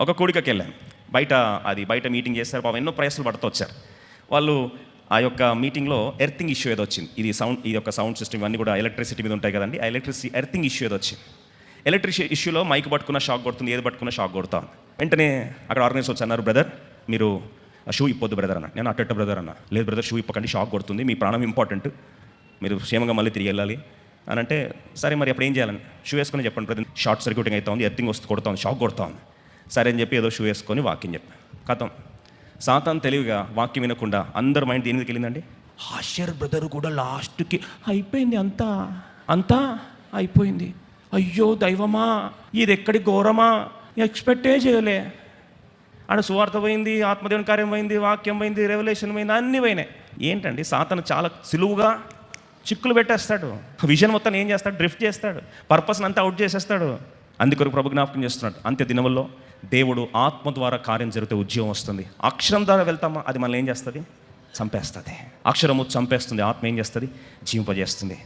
ఒక కూడికకి వెళ్ళాను. బయట మీటింగ్ చేస్తారు, పాపం ఎన్నో ప్రయాసాలు పడుతూ వచ్చారు వాళ్ళు. ఆ యొక్క మీటింగ్లో ఎర్తింగ్ ఇష్యూ ఏదో వచ్చింది. ఇది ఒక సౌండ్ సిస్టమ్ ఇవన్నీ కూడా ఎలక్ట్రిసిటీ మీద ఉంటాయి కదండి. ఆ ఎర్తింగ్ ఇష్యూ ఏదో వచ్చింది. ఎలక్ట్రిక్ ఇష్యూలో మైక్ పట్టుకున్న షాక్ కొడుతుంది, ఏది పట్టుకున్న షాక్ కొడతా. వెంటనే అక్కడ ఆర్గనైజర్స్ వచ్చి అన్నారు, బ్రదర్ మీరు షూ ఇప్పొద్దు బ్రదర్ అన్న. నేను అట్ట బ్రదర్ అన్న, లేదు బ్రదర్ షూ ఇప్పకండి, షాక్ కొడుతుంది, మీ ప్రాణం ఇంపార్టెంట్, మీరు క్షేమంగా మళ్ళీ తిరిగి వెళ్ళాలి అని అంటే, సరే మరి అప్పుడు ఏం చేయాలని, షూ వేసుకొని చెప్పండి బ్రదర్, షార్ట్ సర్క్యూటింగ్ అవుతా ఉంది, ఎర్తింగ్ వస్తుంది, కొడుతా ఉంది, షాక్ కొడతా ఉంది. సరే అని చెప్పి ఏదో షూ వేసుకొని వాక్యం చెప్పాను. కథం సాతాను తెలివిగా వాక్యం వినకుండా అందరు మైండ్ దేనికి వెళ్ళిందండి, హాషర్ బ్రదర్ కూడా లాస్ట్కి అయిపోయింది, అంతా అయిపోయింది, అయ్యో దైవమా ఇది ఎక్కడి ఘోరమా, ఎక్స్పెక్టే చేయలే. ఆడ సువార్త పోయింది, ఆత్మదేవుని కార్యం పోయింది, వాక్యం పోయింది, రెవల్యూషన్ పోయింది, అన్నీ పోయినాయి. ఏంటండి సాతాను చాలా సులువుగా చిక్కులు పెట్టేస్తాడు. విజన్ మొత్తం ఏం చేస్తాడు, డ్రిఫ్ట్ చేస్తాడు, పర్పస్ని అంతా అవుట్ చేసేస్తాడు. అందుకొరకు ప్రభు జ్ఞాపకం చేస్తున్నాడు, అంత్య దినముల్లో దేవుడు ఆత్మ ద్వారా కార్యం జరిగితే ఉద్యోగం వస్తుంది. అక్షరం ద్వారా వెళ్తామా, అది మనల్ని ఏం చేస్తుంది, చంపేస్తుంది. అక్షరము చంపేస్తుంది, ఆత్మ ఏం చేస్తుంది, జీవింపజేస్తుంది.